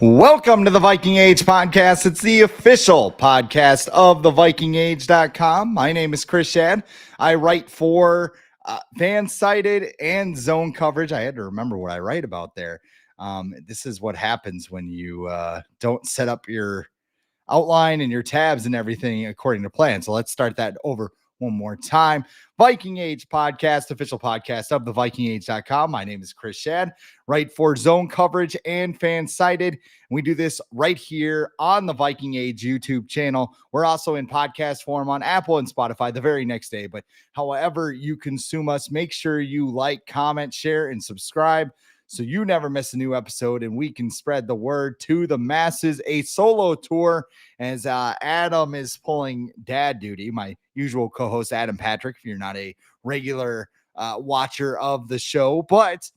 Welcome to the Viking Age podcast. It's the official podcast of the VikingAge.com. My name is Schad. I write for Fan-Sided and Zone Coverage. I had to remember what I write about there. This is what happens when you don't set up your outline and your tabs and everything according to plan. So let's start that over one more time. Viking Age podcast, official podcast of the VikingAge.com. My name is Schad, write for Zone Coverage and Fan-Sided. We do this right here on the Viking Age YouTube channel. We're also in podcast form on Apple and Spotify the very next day. But however you consume us, make sure you like, comment, share, and subscribe so you never miss a new episode and we can spread the word to the masses. A solo tour as Adam is pulling dad duty. My usual co-host, Adam Patrick, if you're not a regular watcher of the show. But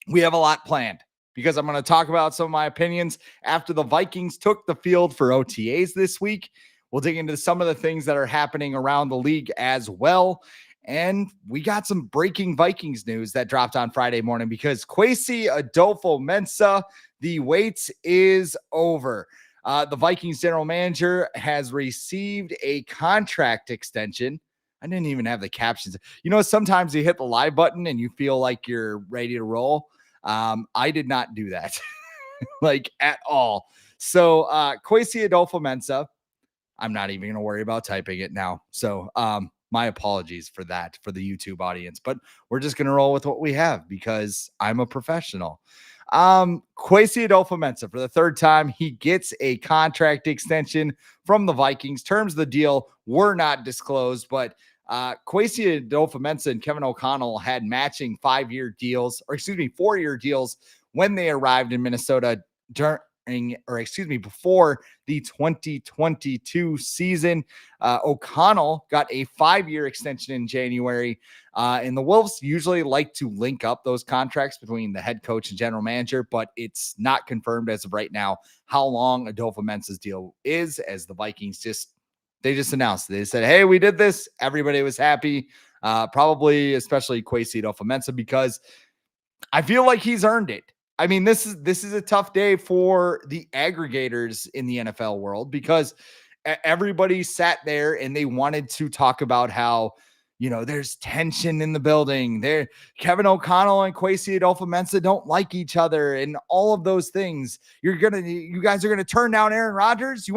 we have a lot planned because I'm going to talk about some of my opinions after the Vikings took the field for OTAs this week. We'll dig into some of the things that are happening around the league as well. And we got some breaking Vikings news that dropped on Friday morning because Kwesi Adofo-Mensah, the wait is over. The Vikings general manager has received a contract extension. I didn't even have the captions. You know, sometimes you hit the live button and you feel like you're ready to roll. I did not do that like at all. So Kwesi Adofo-Mensah, I'm not even going to worry about typing it now. So my apologies for that, for the YouTube audience, but we're just going to roll with what we have because I'm a professional. Kwesi Adofo-Mensah, for the third time, he gets a contract extension from the Vikings. Terms of the deal were not disclosed, but Kwesi Adofo-Mensah and Kevin O'Connell had matching 4-year deals when they arrived in Minnesota before the 2022 season. O'Connell got a 5-year extension in January, and the Wolves usually like to link up those contracts between the head coach and general manager, but it's not confirmed as of right now how long Adofo-Mensah's deal is, as the Vikings just announced. They said, hey, we did this. Everybody was happy, probably especially Kwesi Adofo-Mensah, because I feel like he's earned it. I mean, this is a tough day for the aggregators in the NFL world because everybody sat there and they wanted to talk about how, you know, there's tension in the building. Kevin O'Connell and Kwesi Adofo-Mensah don't like each other and all of those things. You guys are gonna turn down Aaron Rodgers. You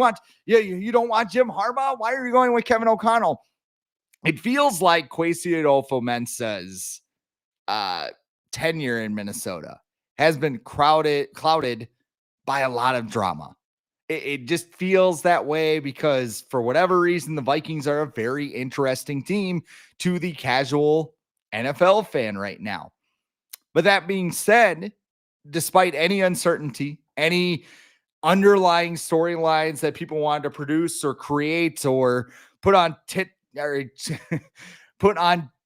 don't want Jim Harbaugh. Why are you going with Kevin O'Connell? It feels like Kwesi Adofo-Mensah's tenure in Minnesota has been clouded by a lot of drama. It just feels that way because for whatever reason, the Vikings are a very interesting team to the casual NFL fan right now. But that being said, despite any uncertainty, any underlying storylines that people wanted to produce or create or put on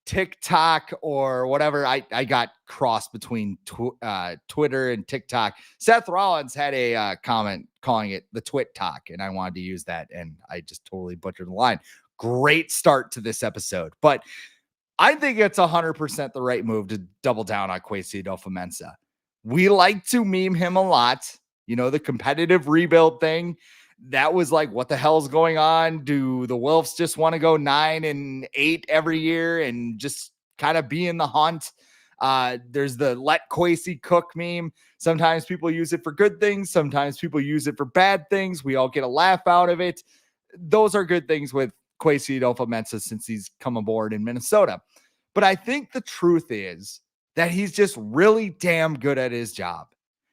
TikTok or whatever, I got crossed between Twitter and TikTok. Seth Rollins had a comment calling it the Twit Talk, and I wanted to use that, and I just totally butchered the line. Great start to this episode, but I think it's 100% the right move to double down on Kwesi Adofo-Mensah. We like to meme him a lot, you know, the competitive rebuild thing. That was like, what the hell's going on? Do the Wolves just want to go 9-8 every year and just kind of be in the hunt? There's the let Kwesi cook meme. Sometimes people use it for good things. Sometimes people use it for bad things. We all get a laugh out of it. Those are good things with Kwesi Adofo-Mensah since he's come aboard in Minnesota. But I think the truth is that he's just really damn good at his job.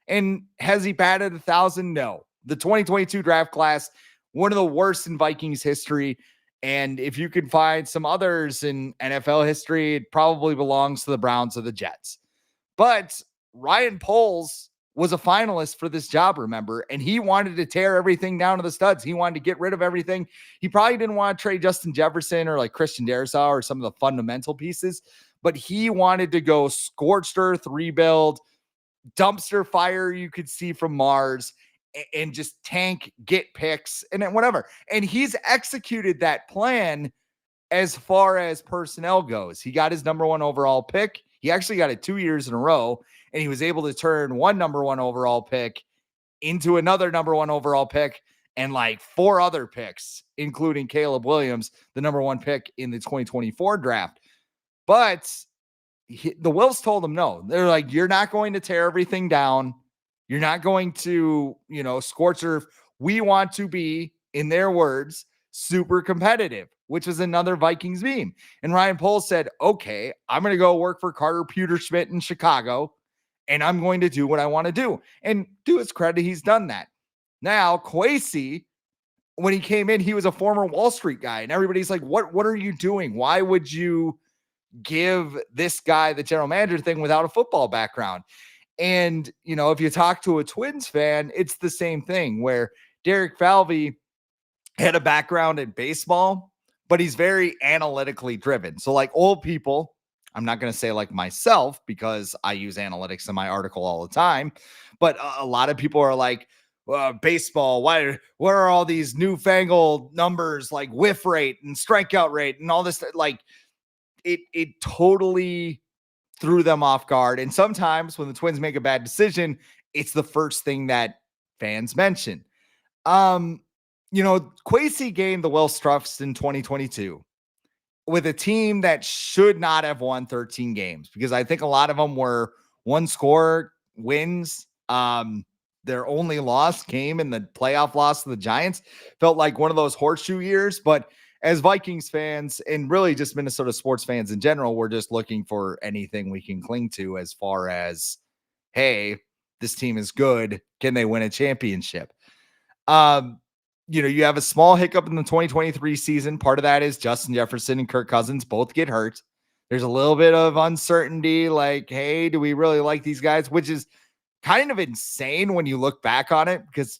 And has he batted 1,000? No. The 2022 draft class, one of the worst in Vikings history. And if you can find some others in NFL history, it probably belongs to the Browns or the Jets. But Ryan Poles was a finalist for this job, remember? And he wanted to tear everything down to the studs. He wanted to get rid of everything. He probably didn't want to trade Justin Jefferson or like Christian Darrisaw or some of the fundamental pieces, but he wanted to go scorched earth rebuild, dumpster fire you could see from Mars, and just tank, get picks, and then whatever. And he's executed that plan as far as personnel goes. He got his number 1 overall pick. He actually got it 2 years in a row, and he was able to turn one number 1 overall pick into another number 1 overall pick and like 4 other picks, including Caleb Williams, the number 1 pick in the 2024 draft. But the Wills told him no. They're like, you're not going to tear everything down. You're not going to, scorch earth. We want to be, in their words, super competitive, which was another Vikings meme. And Ryan Poles said, okay, I'm going to go work for Carter Pewterschmidt in Chicago, and I'm going to do what I want to do. And to his credit, he's done that. Now, Kwesi, when he came in, he was a former Wall Street guy, and everybody's like, what are you doing? Why would you give this guy the general manager thing without a football background? And, if you talk to a Twins fan, it's the same thing where Derek Falvey had a background in baseball, but he's very analytically driven. So like old people, I'm not going to say like myself because I use analytics in my article all the time, but a lot of people are like, baseball, what are all these newfangled numbers like whiff rate and strikeout rate and all this? Like it totally threw them off guard. And sometimes when the Twins make a bad decision, it's the first thing that fans mention. Kwesi gained the Wells Trust in 2022 with a team that should not have won 13 games because I think a lot of them were one score wins. Their only loss came in the playoff loss to the Giants. Felt like one of those horseshoe years, but as Vikings fans and really just Minnesota sports fans in general, we're just looking for anything we can cling to as far as, hey, this team is good. Can they win a championship? You have a small hiccup in the 2023 season. Part of that is Justin Jefferson and Kirk Cousins both get hurt. There's a little bit of uncertainty, like, hey, do we really like these guys? Which is kind of insane when you look back on it because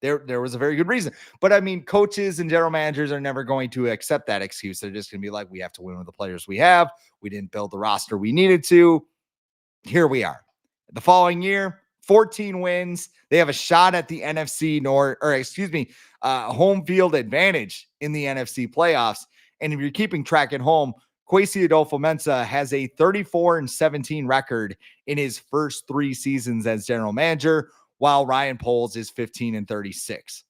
there was a very good reason. But I mean, coaches and general managers are never going to accept that excuse. They're just going to be like, we have to win with the players we have. We didn't build the roster we needed to. Here we are. The following year, 14 wins. They have a shot at the home field advantage in the NFC playoffs. And if you're keeping track at home, Kwesi Adofo-Mensah has a 34-17 record in his first 3 seasons as general manager, while Ryan Poles is 15-36.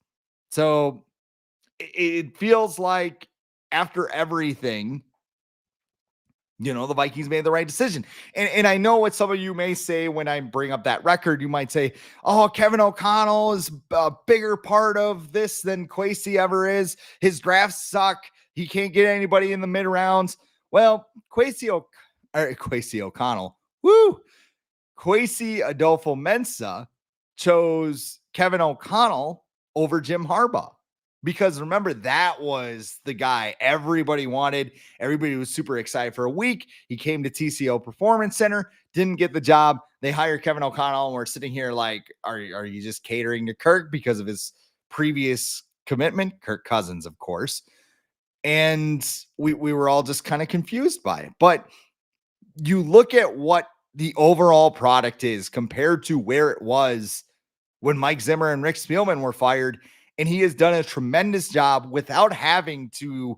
So it feels like after everything, the Vikings made the right decision. And I know what some of you may say when I bring up that record. You might say, oh, Kevin O'Connell is a bigger part of this than Kwesi ever is. His drafts suck. He can't get anybody in the mid rounds. Well, Kwesi O'Connell, Kwesi Adofo-Mensah chose Kevin O'Connell over Jim Harbaugh. Because remember, that was the guy everybody wanted. Everybody was super excited for a week. He came to TCO Performance Center, didn't get the job. They hired Kevin O'Connell, and we're sitting here like, are you just catering to Kirk because of his previous commitment? Kirk Cousins, of course. And we were all just kind of confused by it. But you look at what the overall product is compared to where it was when Mike Zimmer and Rick Spielman were fired, and he has done a tremendous job without having to,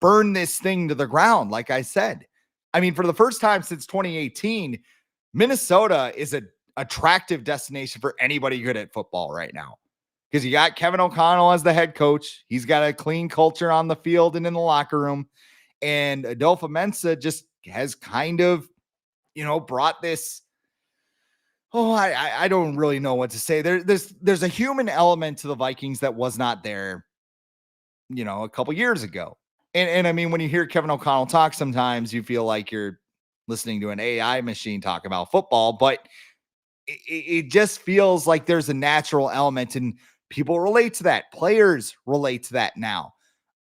burn this thing to the ground. Like I said, I mean, for the first time since 2018, Minnesota is an attractive destination for anybody good at football right now. Because you got Kevin O'Connell as the head coach. He's got a clean culture on the field and in the locker room. And Adofo-Mensah just has kind of, brought this. I don't really know what to say. There's a human element to the Vikings that was not there, a couple years ago. And I mean, when you hear Kevin O'Connell talk, sometimes you feel like you're listening to an AI machine talk about football, but it just feels like there's a natural element, and people relate to that. Players relate to that now.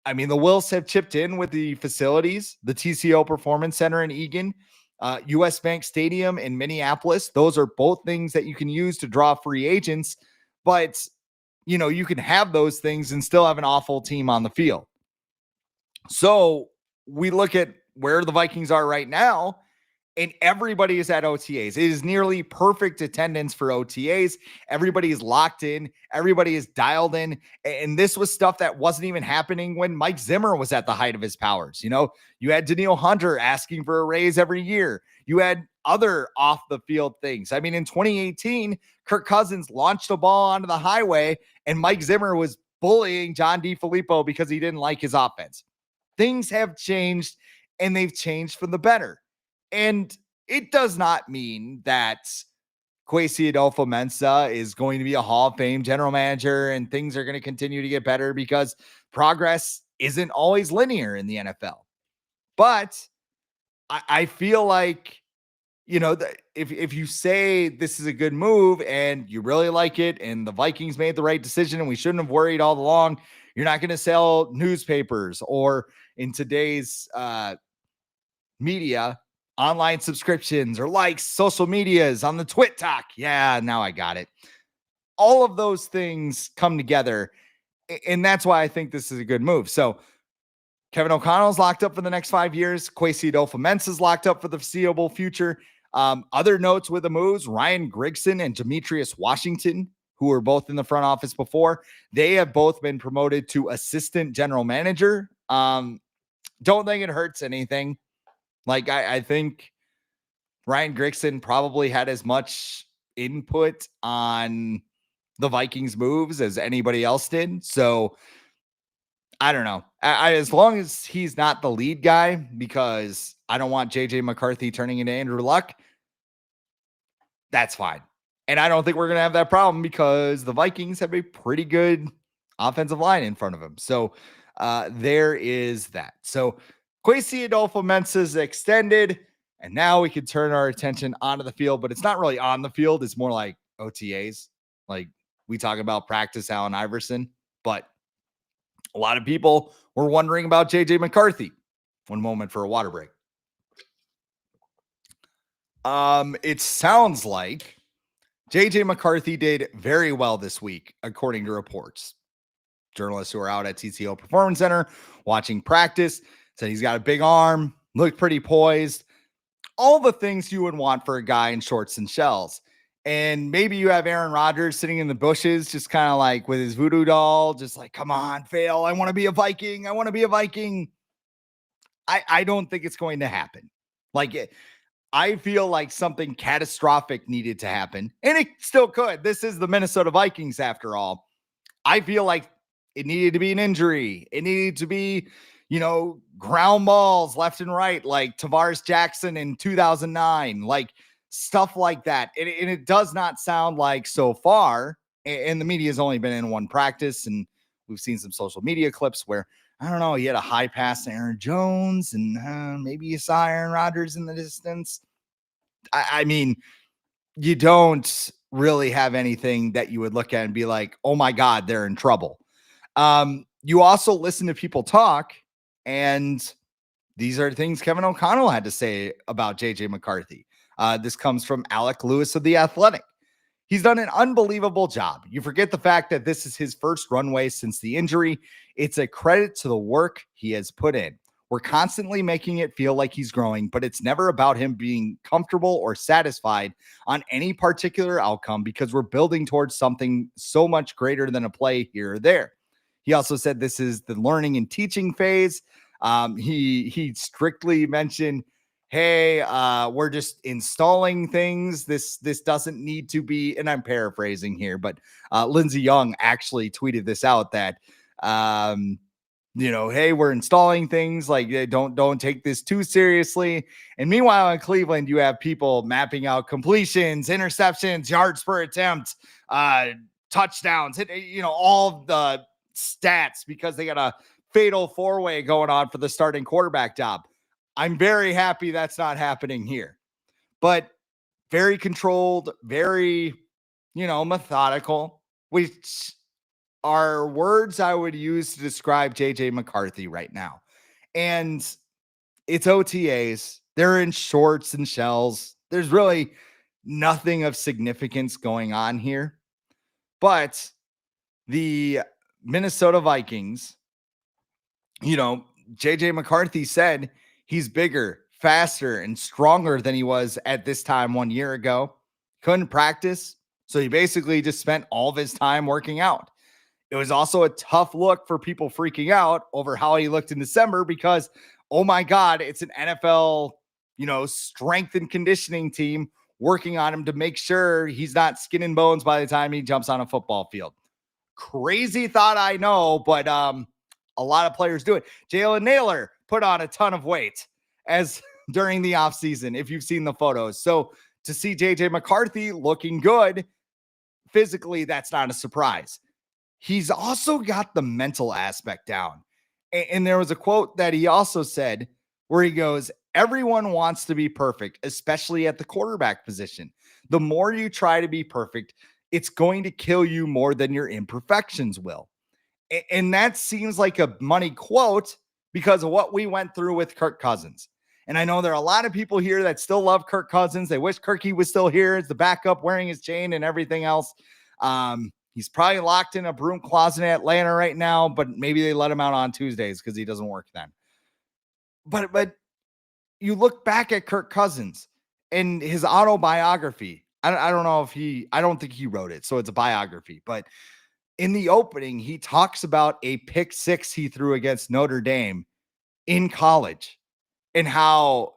I mean, the Wills have chipped in with the facilities, the TCO Performance Center in Eagan, US Bank Stadium in Minneapolis. Those are both things that you can use to draw free agents, but you can have those things and still have an awful team on the field. So we look at where the Vikings are right now, and everybody is at OTAs. It is nearly perfect attendance for OTAs. Everybody is locked in. Everybody is dialed in. And this was stuff that wasn't even happening when Mike Zimmer was at the height of his powers. You know, you had Daniil Hunter asking for a raise every year. You had other off the field things. I mean, in 2018, Kirk Cousins launched a ball onto the highway and Mike Zimmer was bullying John DeFilippo because he didn't like his offense. Things have changed, and they've changed for the better. And it does not mean that Kwesi Adofo-Mensah is going to be a Hall of Fame general manager and things are going to continue to get better, because progress isn't always linear in the NFL. But I feel like, you know, if you say this is a good move and you really like it and the Vikings made the right decision and we shouldn't have worried all along, you're not going to sell newspapers or in today's media, online subscriptions or likes, social medias on the TwitTok. Yeah, now I got it. All of those things come together. And that's why I think this is a good move. So Kevin O'Connell's locked up for the next 5 years. Kwesi Adofo-Mensah is locked up for the foreseeable future. Other notes with the moves, Ryan Grigson and Demetrius Washington, who were both in the front office before, they have both been promoted to assistant general manager. Don't think it hurts anything. Like, I think Ryan Grigson probably had as much input on the Vikings moves as anybody else did. So I don't know. As long as he's not the lead guy, because I don't want JJ McCarthy turning into Andrew Luck, that's fine. And I don't think we're going to have that problem because the Vikings have a pretty good offensive line in front of them. So there is that. So Kwesi Adofo-Mensah is extended, and now we can turn our attention onto the field, but it's not really on the field. It's more like OTAs. Like, we talk about practice Allen Iverson, but a lot of people were wondering about JJ McCarthy. One moment for a water break. It sounds like JJ McCarthy did very well this week, according to reports. Journalists who are out at TCO Performance Center watching practice said he's got a big arm, looked pretty poised, all the things you would want for a guy in shorts and shells. And maybe you have Aaron Rodgers sitting in the bushes, just kind of like with his voodoo doll, just like, come on, fail. I want to be a Viking. I want to be a Viking. I don't think it's going to happen. Like, I feel like something catastrophic needed to happen, and it still could. This is the Minnesota Vikings after all. I feel like it needed to be an injury. It needed to be, you know, ground balls left and right, like Tavares Jackson in 2009, like stuff like that. And it does not sound like so far, and the media has only been in one practice, and we've seen some social media clips where, I don't know, he had a high pass to Aaron Jones, and maybe you saw Aaron Rodgers in the distance. I mean, you don't really have anything that you would look at and be like, oh my God, they're in trouble. You also listen to people talk, and these are things Kevin O'Connell had to say about JJ McCarthy. This comes from Alec Lewis of The Athletic. He's done an unbelievable job. You forget the fact that this is his first runway since the injury. It's a credit to the work he has put in. We're constantly making it feel like he's growing, but it's never about him being comfortable or satisfied on any particular outcome, because we're building towards something so much greater than a play here or there. He also said this is the learning and teaching phase. He strictly mentioned, hey, we're just installing things. This doesn't need to be, and I'm paraphrasing here, but Lindsey Young actually tweeted this out that, you know, hey, we're installing things, like, don't take this too seriously. And meanwhile, in Cleveland, you have people mapping out completions, interceptions, yards per attempt, touchdowns, you know, all the stats, because they got a fatal four-way going on for the starting quarterback job. I'm very happy that's not happening here, but very controlled, very, you know, methodical, which are words I would use to describe JJ McCarthy right now. And it's OTAs. They're in shorts and shells. There's really nothing of significance going on here. But the Minnesota Vikings, you know, JJ McCarthy said he's bigger, faster and stronger than he was at this time 1 year ago. Couldn't practice. So he basically just spent all of his time working out. It was also a tough look for people freaking out over how he looked in December because, oh my God, it's an NFL, strength and conditioning team working on him to make sure he's not skin and bones by the time he jumps on a football field. Crazy thought, I know, but a lot of players do it. Jalen Naylor put on a ton of weight as during the offseason, if you've seen the photos. So to see JJ McCarthy looking good physically, that's not a surprise. He's also got the mental aspect down. And there was a quote that he also said where he goes, everyone wants to be perfect, especially at the quarterback position. The more you try to be perfect, it's going to kill you more than your imperfections will. And that seems like a money quote because of what we went through with Kirk Cousins. And I know there are a lot of people here that still love Kirk Cousins. They wish Kirky was still here as the backup, wearing his chain and everything else. He's probably locked in a broom closet in Atlanta right now, but maybe they let him out on Tuesdays because he doesn't work then. But you look back at Kirk Cousins and his autobiography. I don't know if I don't think he wrote it, so it's a biography. But in the opening, he talks about a pick six he threw against Notre Dame in college and how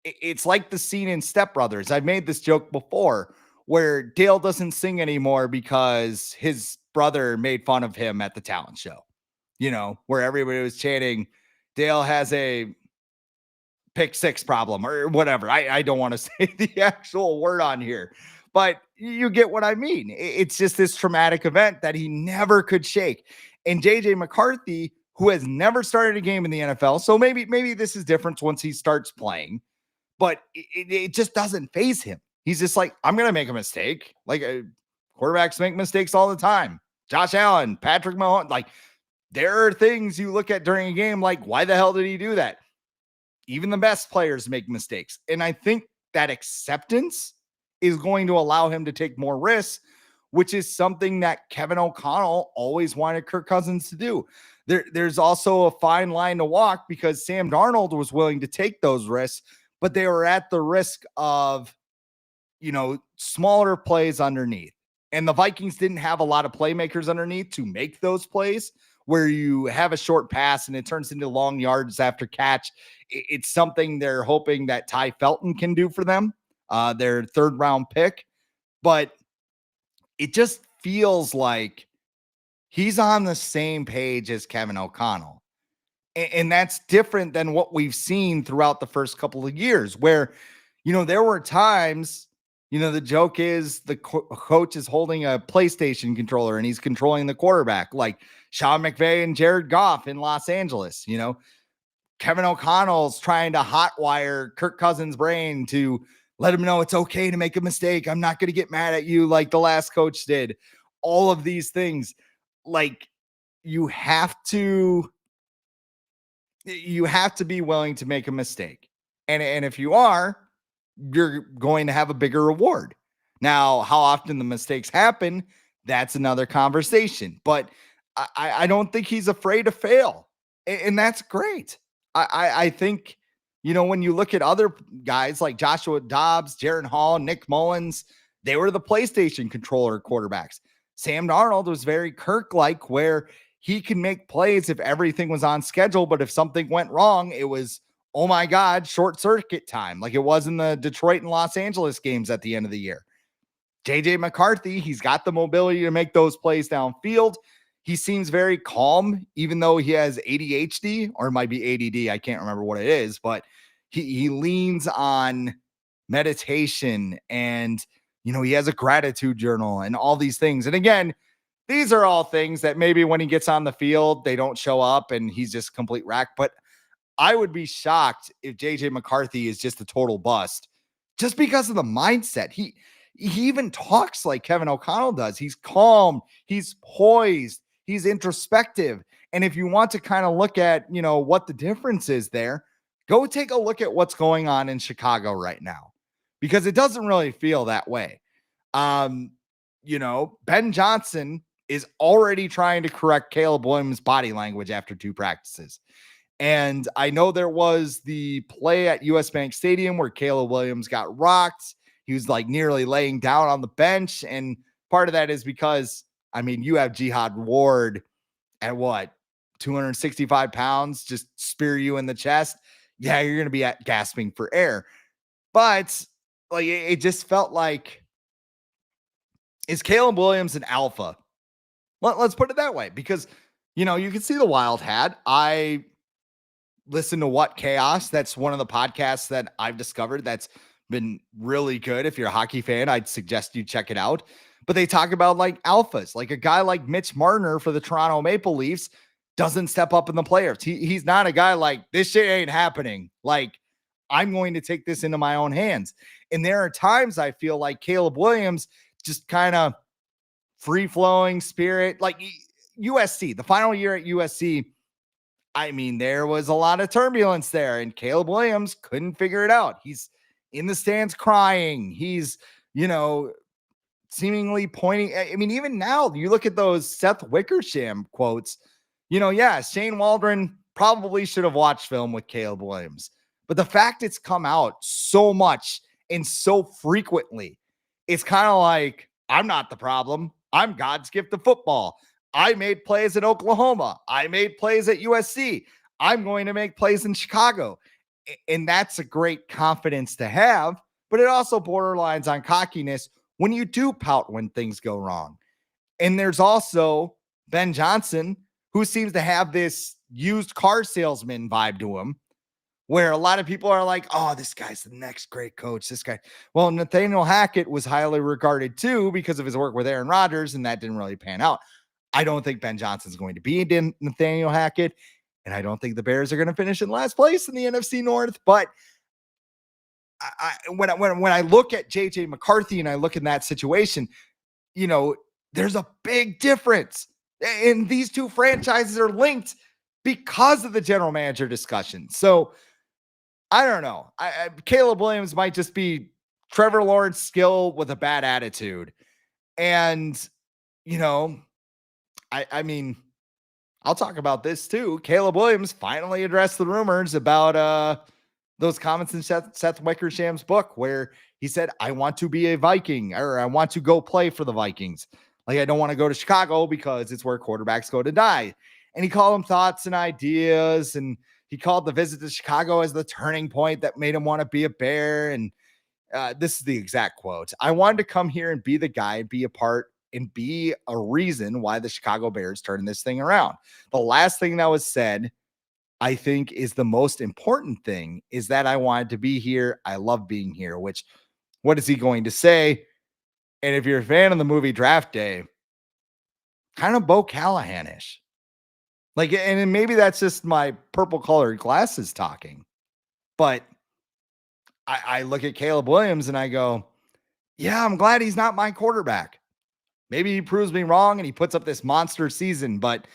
it's like the scene in Step Brothers. I've made this joke before where Dale doesn't sing anymore because his brother made fun of him at the talent show, where everybody was chanting, Dale has a pick six problem or whatever. I don't want to say the actual word on here, but you get what I mean. It's just this traumatic event that he never could shake. And JJ McCarthy, who has never started a game in the NFL, so maybe this is different once he starts playing, but it just doesn't faze him. He's just like, I'm going to make a mistake. Like quarterbacks make mistakes all the time. Josh Allen, Patrick Mahomes, like there are things you look at during a game like, why the hell did he do that? Even the best players make mistakes. And I think that acceptance is going to allow him to take more risks, which is something that Kevin O'Connell always wanted Kirk Cousins to do. There's also a fine line to walk because Sam Darnold was willing to take those risks, but they were at the risk of, smaller plays underneath. And the Vikings didn't have a lot of playmakers underneath to make those plays where you have a short pass and it turns into long yards after catch. It's something they're hoping that Ty Felton can do for them, their third round pick. But it just feels like he's on the same page as Kevin O'Connell. And that's different than what we've seen throughout the first couple of years where, there were times, the joke is the coach is holding a PlayStation controller and he's controlling the quarterback, like Sean McVay and Jared Goff in Los Angeles. Kevin O'Connell's trying to hotwire Kirk Cousins' brain to let him know it's okay to make a mistake. I'm not going to get mad at you like the last coach did. All of these things, like you have to be willing to make a mistake. And if you are, you're going to have a bigger reward. Now, how often the mistakes happen, that's another conversation. But I don't think he's afraid to fail. And that's great. I think, when you look at other guys like Joshua Dobbs, Jaron Hall, Nick Mullins, they were the PlayStation controller quarterbacks. Sam Darnold was very Kirk-like where he can make plays if everything was on schedule, but if something went wrong, it was, oh my God, short circuit time, like it was in the Detroit and Los Angeles games at the end of the year. JJ McCarthy, he's got the mobility to make those plays downfield. He seems very calm, even though he has ADHD, or it might be ADD. I can't remember what it is, but he leans on meditation and, he has a gratitude journal and all these things. And again, these are all things that maybe when he gets on the field, they don't show up and he's just complete wreck. But I would be shocked if JJ McCarthy is just a total bust just because of the mindset. He even talks like Kevin O'Connell does. He's calm, he's poised, he's introspective. And if you want to kind of look at, what the difference is there, go take a look at what's going on in Chicago right now, because it doesn't really feel that way. Ben Johnson is already trying to correct Caleb Williams' body language after 2 practices. And I know there was the play at US Bank Stadium where Caleb Williams got rocked. He was like nearly laying down on the bench. And part of that is because, I mean, you have Jihad Ward at what, 265 pounds, just spear you in the chest. Yeah, you're going to be gasping for air. But like, it just felt like, is Caleb Williams an alpha? Let's put it that way, because, you know, you can see the Wild had. I listen to What Chaos. That's one of the podcasts that I've discovered that's been really good. If you're a hockey fan, I'd suggest you check it out. But they talk about like alphas, like a guy like Mitch Marner for the Toronto Maple Leafs doesn't step up in the playoffs. He's not a guy like, this shit ain't happening. Like, I'm going to take this into my own hands. And there are times I feel like Caleb Williams just kind of free-flowing spirit, like USC, the final year at USC. I mean, there was a lot of turbulence there, and Caleb Williams couldn't figure it out. He's in the stands crying. He's, you know, seemingly pointing. I mean, even now, you look at those Seth Wickersham quotes, you know, yeah, Shane Waldron probably should have watched film with Caleb Williams. But the fact it's come out so much and so frequently, it's kind of like, I'm not the problem. I'm God's gift to football. I made plays at Oklahoma. I made plays at USC. I'm going to make plays in Chicago. And that's a great confidence to have, but it also borderlines on cockiness when you do pout when things go wrong. And there's also Ben Johnson, who seems to have this used car salesman vibe to him, where a lot of people are like, oh, this guy's the next great coach. This guy. Well, Nathaniel Hackett was highly regarded too because of his work with Aaron Rodgers, and that didn't really pan out. I don't think Ben Johnson's going to be Nathaniel Hackett, and I don't think the Bears are going to finish in last place in the NFC North. But when I look at JJ McCarthy and I look in that situation, you know, there's a big difference. And these two franchises are linked because of the general manager discussion. So I don't know. Caleb Williams might just be Trevor Lawrence skill with a bad attitude. And, you know, I mean, I'll talk about this too. Caleb Williams finally addressed the rumors about those comments in Seth Wickersham's book where he said, I want to be a Viking, or I want to go play for the Vikings. Like, I don't want to go to Chicago because it's where quarterbacks go to die. And he called them thoughts and ideas. And he called the visit to Chicago as the turning point that made him want to be a Bear. And this is the exact quote. I wanted to come here and be the guy, be a part, and be a reason why the Chicago Bears turned this thing around. The last thing that was said, I think, is the most important thing, is that I wanted to be here. I love being here, which, what is he going to say? And if you're a fan of the movie Draft Day, kind of Bo Callahan-ish. Like, and maybe that's just my purple colored glasses talking, but I look at Caleb Williams and I go, yeah, I'm glad he's not my quarterback. Maybe he proves me wrong and he puts up this monster season, but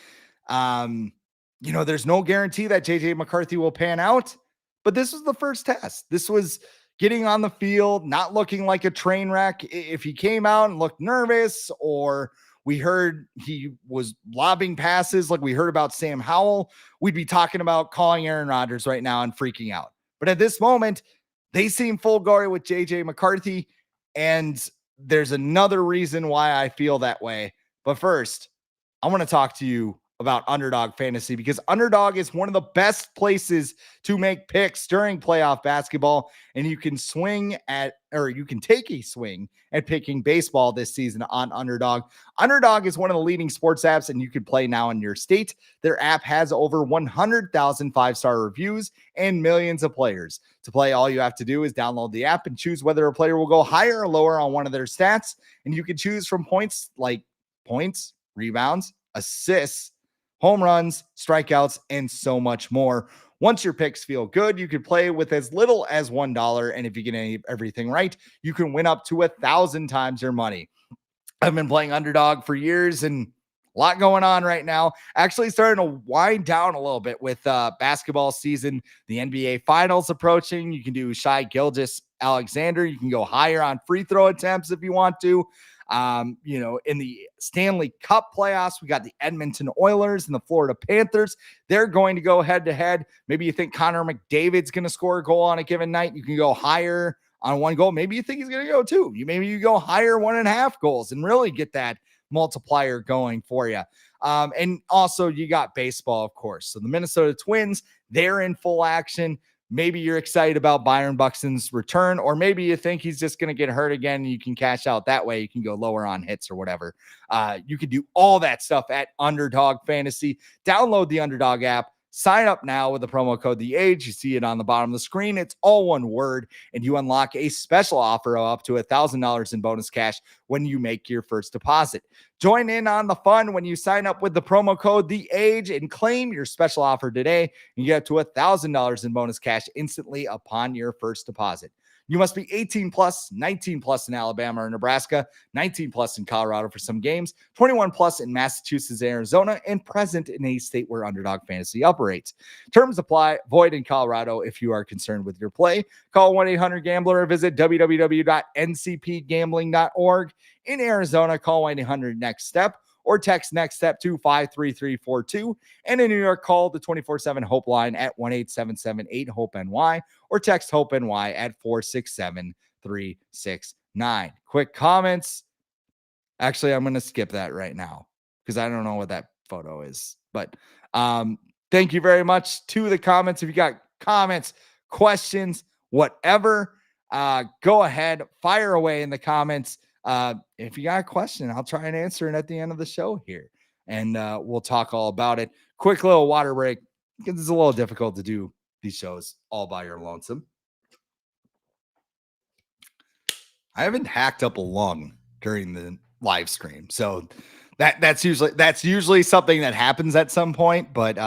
you know, there's no guarantee that JJ McCarthy will pan out. But this was the first test. This was getting on the field, not looking like a train wreck. If he came out and looked nervous, or we heard he was lobbing passes like we heard about Sam Howell, we'd be talking about calling Aaron Rodgers right now and freaking out. But at this moment, they seem full glory with JJ McCarthy. And there's another reason why I feel that way. But first, I want to talk to you about Underdog Fantasy, because Underdog is one of the best places to make picks during playoff basketball. And you can you can take a swing at picking baseball this season on Underdog. Underdog is one of the leading sports apps, and you can play now in your state. Their app has over 100,000 five-star reviews and millions of players. To play, all you have to do is download the app and choose whether a player will go higher or lower on one of their stats. And you can choose from points like points, rebounds, assists, home runs, strikeouts, and so much more. Once your picks feel good, you can play with as little as $1. And if you get everything right, you can win up to 1,000 times your money. I've been playing Underdog for years, and a lot going on right now. Actually starting to wind down a little bit with basketball season, the NBA finals approaching. You can do Shai Gilgeous-Alexander. You can go higher on free throw attempts if you want to. In the Stanley Cup playoffs, we got the Edmonton Oilers and the Florida Panthers. They're going to go head to head. Maybe you think Connor McDavid's going to score a goal on a given night. You can go higher on one goal. Maybe you think he's going to go two. Maybe you go higher 1.5 goals and really get that multiplier going for you. And also you got baseball, of course. So the Minnesota Twins, they're in full action. Maybe you're excited about Byron Buxton's return, or maybe you think he's just going to get hurt again and you can cash out that way. You can go lower on hits or whatever. You can do all that stuff at Underdog Fantasy. Download the Underdog app. Sign up now with the promo code The Age. You see it on the bottom of the screen. It's all one word, and you unlock a special offer of up to $1,000 in bonus cash when you make your first deposit. Join in on the fun when you sign up with the promo code The Age and claim your special offer today. You get to $1,000 in bonus cash instantly upon your first deposit. You must be 18 plus, 19 plus in Alabama or Nebraska, 19 plus in Colorado for some games, 21 plus in Massachusetts, Arizona, and present in a state where Underdog Fantasy operates. Terms apply. Void in Colorado if you are concerned with your play. Call 1-800-GAMBLER or visit www.ncpgambling.org. In Arizona, call 1-800-NEXT-STEP or text next step to 53342. And in New York, call the 24/7 Hope line at 1-877-8-HOPE-NY or text HOPE-NY at 467-369. Quick comments. Actually, I'm going to skip that right now because I don't know what that photo is. But thank you very much to the comments. If you got comments, questions, whatever, go ahead, fire away in the comments. If you got a question, I'll try and answer it at the end of the show here, and we'll talk all about it. Quick little water break because it's a little difficult to do these shows all by your lonesome. I haven't hacked up a lung during the live stream, so that's usually something that happens at some point, but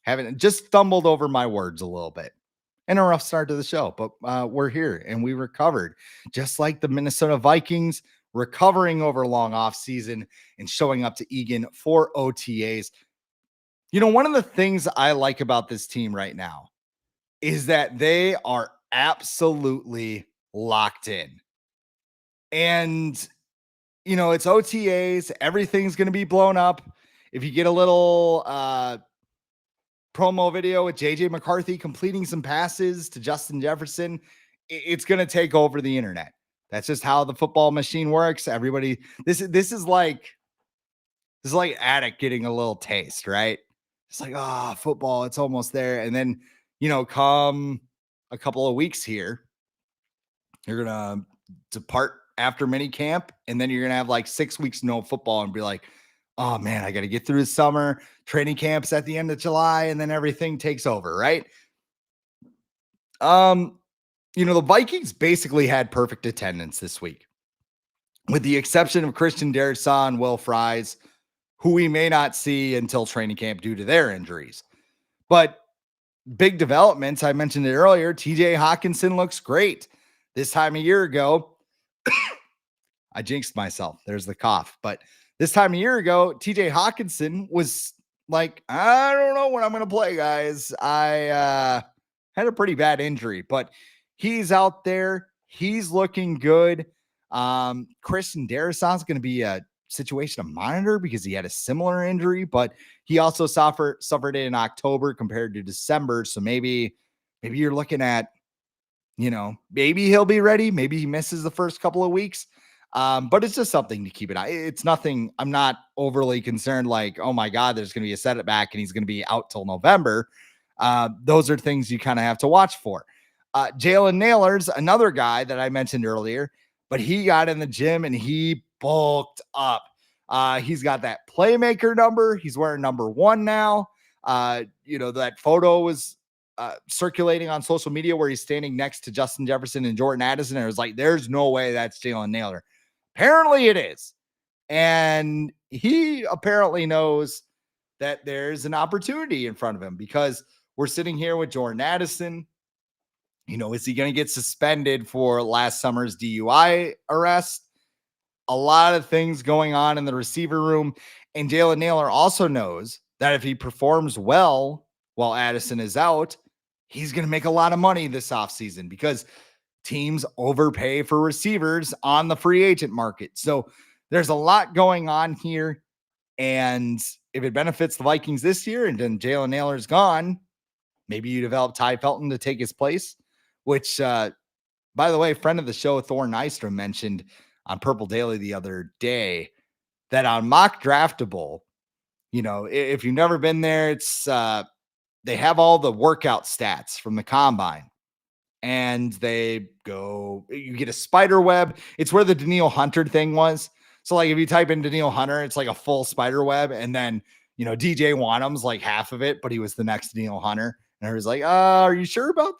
haven't just stumbled over my words a little bit. And a rough start to the show, but we're here and we recovered, just like the Minnesota Vikings recovering over a long off season and showing up to Eagan for OTAs. One of the things I like about this team right now is that they are absolutely locked in. And, it's OTAs. Everything's going to be blown up. If you get a little promo video with JJ McCarthy completing some passes to Justin Jefferson, it's going to take over the internet. That's just how the football machine works. Everybody, this is like addict getting a little taste, right? It's like, football, it's almost there. And then, come a couple of weeks here, you're going to depart after mini camp. And then you're going to have like 6 weeks, no football and be like, oh man, I got to get through the summer. Training camps at the end of July, and then everything takes over, right? The Vikings basically had perfect attendance this week, with the exception of Christian Darrisaw and Will Fries, who we may not see until training camp due to their injuries. But big developments, I mentioned it earlier, TJ Hawkinson looks great. This time a year ago, I jinxed myself. There's the cough. But this time a year ago, TJ Hawkinson was like, I don't know when I'm going to play, guys. I had a pretty bad injury, but he's out there. He's looking good. Christian Darrisaw is going to be a situation to monitor because he had a similar injury, but he also suffered it in October compared to December. So maybe you're looking at, maybe he'll be ready. Maybe he misses the first couple of weeks. But it's just something to keep an eye. It's nothing. I'm not overly concerned. Like, oh my God, there's going to be a setback and he's going to be out till November. Those are things you kind of have to watch for. Jalen Nailor's another guy that I mentioned earlier, but he got in the gym and he bulked up. He's got that playmaker number. He's wearing number 1 now. That photo was circulating on social media where he's standing next to Justin Jefferson and Jordan Addison. And it was like, there's no way that's Jalen Nailor. Apparently it is. And he apparently knows that there's an opportunity in front of him because we're sitting here with Jordan Addison. Is he going to get suspended for last summer's DUI arrest? A lot of things going on in the receiver room. And Jalen Nailor also knows that if he performs well while Addison is out, he's going to make a lot of money this offseason because teams overpay for receivers on the free agent market. So there's a lot going on here. And if it benefits the Vikings this year and then Jalen Nailor's gone, maybe you develop Ty Felton to take his place, which, by the way, friend of the show, Thor Nystrom, mentioned on Purple Daily the other day that on Mock Draftable, if you've never been there, it's they have all the workout stats from the combine. And you get a spider web. It's where the Danielle Hunter thing was. So like if you type in Danielle Hunter, it's like a full spider web. And then, DJ Wanham's like half of it, but he was the next Danielle Hunter. And I was like, are you sure about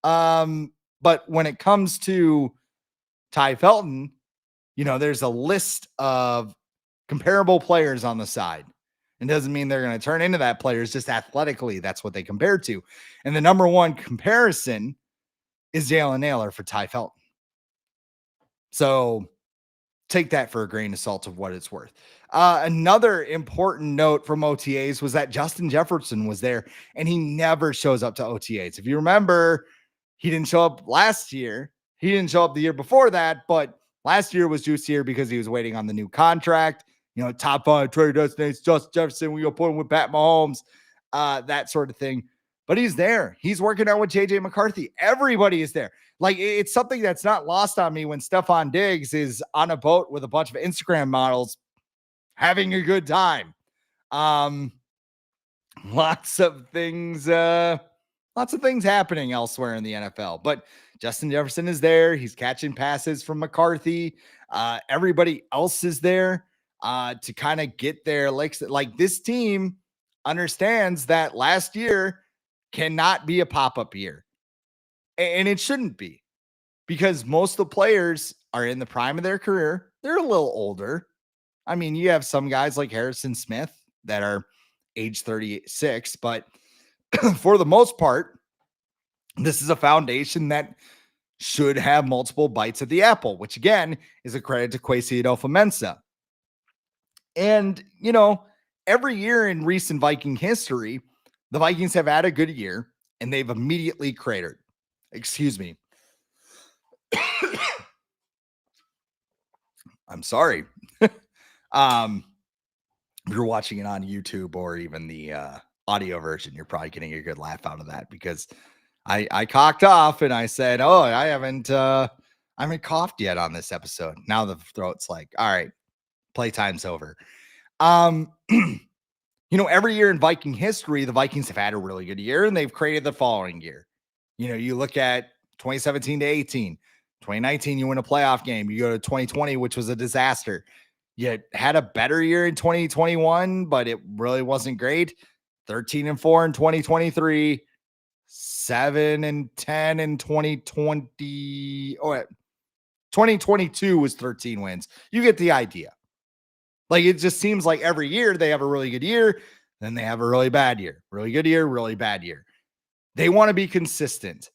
that? But when it comes to Ty Felton, there's a list of comparable players on the side. It doesn't mean they're going to turn into that player. It's just athletically, that's what they compare to. And the number one comparison is Jalen Nailor for Ty Felton. So take that for a grain of salt of what it's worth. Another important note from OTAs was that Justin Jefferson was there, and he never shows up to OTAs. If you remember, he didn't show up last year. He didn't show up the year before that, but last year was juicier because he was waiting on the new contract. Top 5 trade destinations, Justin Jefferson, we go put him with Pat Mahomes, that sort of thing. But he's there. He's working out with JJ McCarthy. Everybody is there. Like, it's something that's not lost on me when Stephon Diggs is on a boat with a bunch of Instagram models having a good time. Lots of things happening elsewhere in the NFL. But Justin Jefferson is there. He's catching passes from McCarthy. Everybody else is there to kind of get their legs. Like, this team understands that last year cannot be a pop-up year. And it shouldn't be, because most of the players are in the prime of their career. They're a little older. I mean, you have some guys like Harrison Smith that are age 36, but for the most part, this is a foundation that should have multiple bites at the apple, which again is a credit to Kwesi Adofo-Mensah. And, every year in recent Viking history, the Vikings have had a good year and they've immediately cratered. Excuse me. I'm sorry. If you're watching it on YouTube or even the audio version, you're probably getting a good laugh out of that, because I cocked off and I said, oh, I haven't coughed yet on this episode. Now the throat's like, all right, playtime's over. Every year in Viking history, the Vikings have had a really good year and they've created the following year. You look at 2017 to 18, 2019, you win a playoff game. You go to 2020, which was a disaster. You had a better year in 2021, but it really wasn't great. 13-4 in 2023, 7-10 in 2020. Oh, 2022 was 13 wins. You get the idea. Like, it just seems like every year they have a really good year, then they have a really bad year. Really good year, really bad year. They want to be consistent.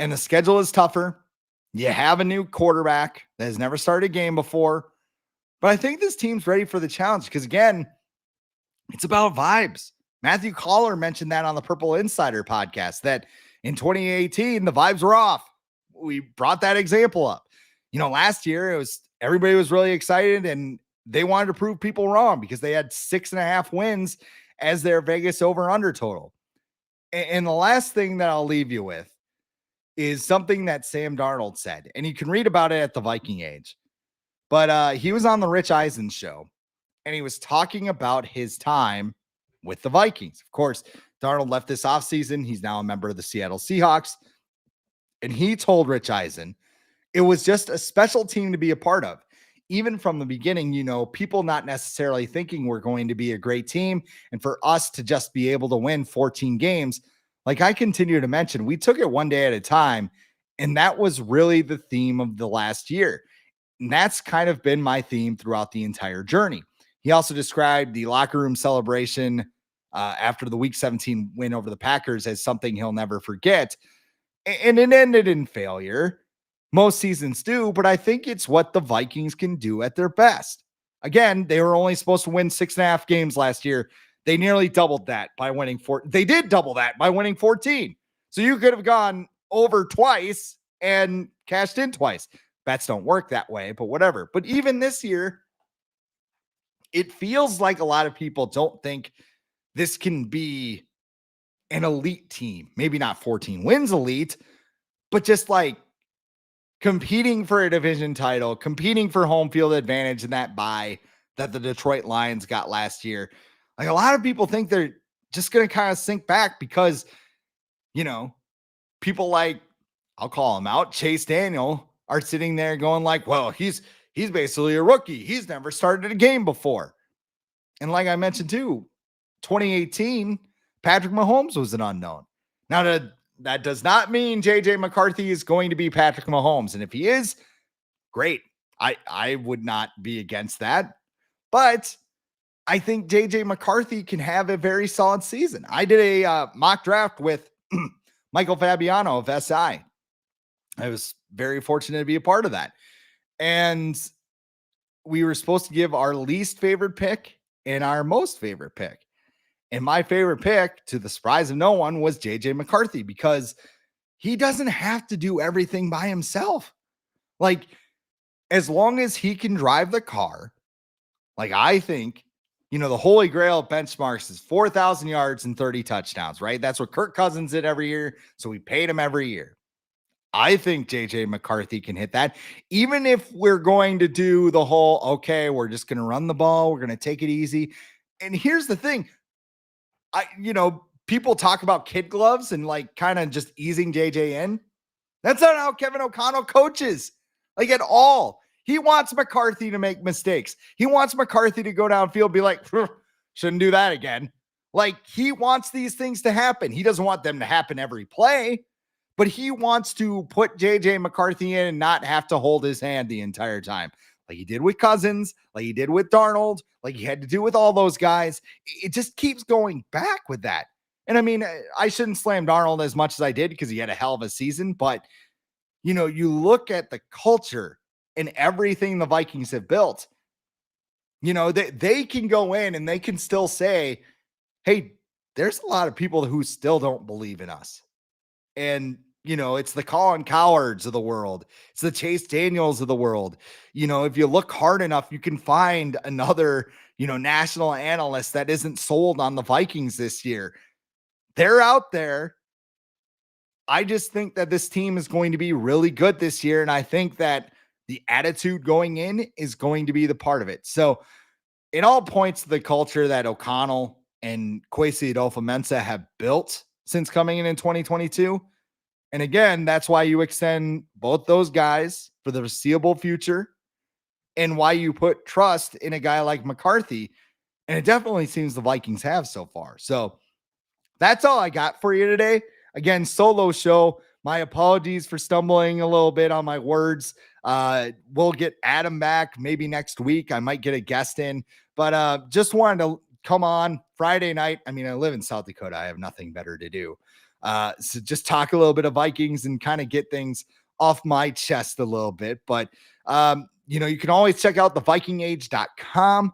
And the schedule is tougher. You have a new quarterback that has never started a game before. But I think this team's ready for the challenge because, again, it's about vibes. Matthew Collar mentioned that on the Purple Insider podcast, that in 2018, the vibes were off. We brought that example up. Last year, everybody was really excited and they wanted to prove people wrong because they had 6.5 wins as their Vegas over-under total. And the last thing that I'll leave you with is something that Sam Darnold said, and you can read about it at the Viking Age. But he was on the Rich Eisen show, and he was talking about his time with the Vikings. Of course, Darnold left this offseason. He's now a member of the Seattle Seahawks. And he told Rich Eisen it was just a special team to be a part of. Even from the beginning, people not necessarily thinking we're going to be a great team. And for us to just be able to win 14 games, like I continue to mention, we took it one day at a time. And that was really the theme of the last year. And that's kind of been my theme throughout the entire journey. He also described the locker room celebration after the Week 17 win over the Packers as something he'll never forget. And it ended in failure. Most seasons do, but I think it's what the Vikings can do at their best. Again, they were only supposed to win 6.5 games last year. They nearly doubled that by winning 4. They did double that by winning 14. So you could have gone over twice and cashed in twice. Bets don't work that way, but whatever. But even this year, it feels like a lot of people don't think this can be an elite team. Maybe not 14 wins elite, but just like competing for a division title, competing for home field advantage in that bye that the Detroit Lions got last year. Like a lot of people think they're just going to kind of sink back because, people like, I'll call him out, Chase Daniel, are sitting there going like, well, he's basically a rookie. He's never started a game before. And like I mentioned too, 2018, Patrick Mahomes was an unknown. Now that does not mean JJ McCarthy is going to be Patrick Mahomes. And if he is, great. I would not be against that. But I think JJ McCarthy can have a very solid season. I did a mock draft with Michael Fabiano of SI. I was very fortunate to be a part of that. And we were supposed to give our least favorite pick and our most favorite pick. And my favorite pick, to the surprise of no one, was JJ McCarthy because he doesn't have to do everything by himself. Like, as long as he can drive the car, like I think, the holy grail benchmarks is 4,000 yards and 30 touchdowns, right? That's what Kirk Cousins did every year. So we paid him every year. I think JJ McCarthy can hit that. Even if we're going to do the whole, okay, we're just going to run the ball, we're going to take it easy. And here's the thing. People talk about kid gloves and like kind of just easing JJ in. That's not how Kevin O'Connell coaches, like at all. He wants McCarthy to make mistakes. He wants McCarthy to go downfield, be like, shouldn't do that again. Like he wants these things to happen. He doesn't want them to happen every play, but he wants to put JJ McCarthy in and not have to hold his hand the entire time. Like he did with Cousins, like he did with Darnold, like he had to do with all those guys. It just keeps going back with that. And I mean, I shouldn't slam Darnold as much as I did because he had a hell of a season, but you look at the culture and everything the Vikings have built, they can go in and they can still say, hey, there's a lot of people who still don't believe in us. And, it's the Colin Cowards of the world. It's the Chase Daniels of the world. If you look hard enough, you can find another, national analyst that isn't sold on the Vikings this year. They're out there. I just think that this team is going to be really good this year. And I think that the attitude going in is going to be the part of it. So it all points to the culture that O'Connell and Kwesi Adofo-Mensah have built since coming in 2022. And again, that's why you extend both those guys for the foreseeable future and why you put trust in a guy like McCarthy. And it definitely seems the Vikings have so far. So that's all I got for you today. Again, solo show. My apologies for stumbling a little bit on my words. We'll get Adam back maybe next week. I might get a guest in, but just wanted to come on Friday night. I mean, I live in South Dakota. I have nothing better to do. So just talk a little bit of Vikings and kind of get things off my chest a little bit. But, you can always check out the vikingage.com.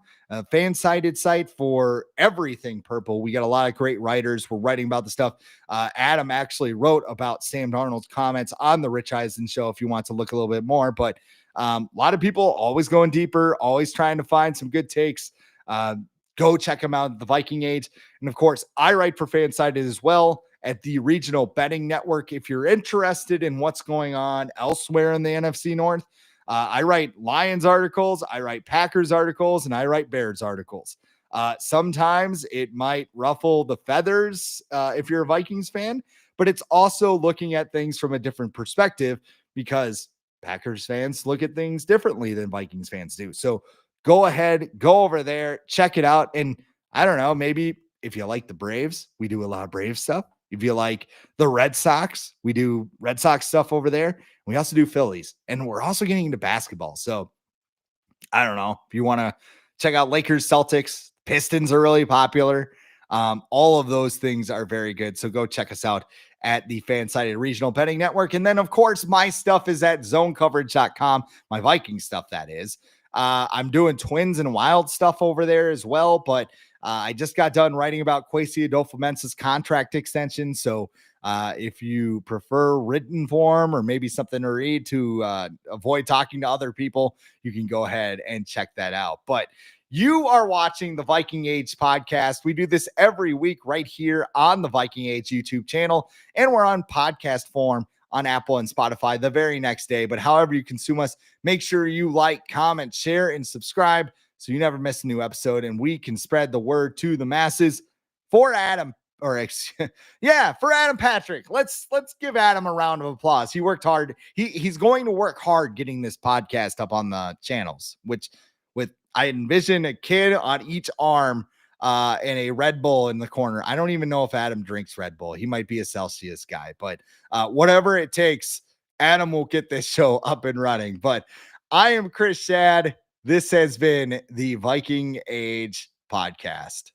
Fan-sided site for everything purple. We got a lot of great writers. We're writing about the stuff. Adam actually wrote about Sam Darnold's comments on the Rich Eisen show if you want to look a little bit more. But a lot of people always going deeper, always trying to find some good takes. Go check them out at the Viking Age. And of course, I write for Fan-sided as well at the Regional Betting Network. If you're interested in what's going on elsewhere in the NFC North, I write Lions articles, I write Packers articles, and I write Bears articles. Sometimes it might ruffle the feathers if you're a Vikings fan, but it's also looking at things from a different perspective because Packers fans look at things differently than Vikings fans do. So go ahead, go over there, check it out. And I don't know, maybe if you like the Braves, we do a lot of Braves stuff. If you like the Red Sox, we do Red Sox stuff over there. We also do Phillies, and we're also getting into basketball. So I don't know if you want to check out Lakers, Celtics, Pistons are really popular. All of those things are very good. So go check us out at the Fan-sided Regional Betting Network. And then, of course, my stuff is at zonecoverage.com, my Viking stuff, that is. I'm doing Twins and Wild stuff over there as well, but I just got done writing about Kwesi Adofo-Mensah's contract extension. So If you prefer written form or maybe something to read to avoid talking to other people, you can go ahead and check that out. But you are watching the Viking Age podcast. We do this every week right here on the Viking Age YouTube channel, and we're on podcast form on Apple and Spotify the very next day. But however you consume us, make sure you like, comment, share, and subscribe so you never miss a new episode, and we can spread the word to the masses. For Adam, or for Adam Patrick, let's give Adam a round of applause. He worked hard. He's going to work hard getting this podcast up on the channels, which with I envision a kid on each arm and a Red Bull in the corner. I don't even know if Adam drinks Red Bull. He might be a Celsius guy, but whatever it takes, Adam will get this show up and running. But I am Chris Schad. This has been the Viking Age podcast.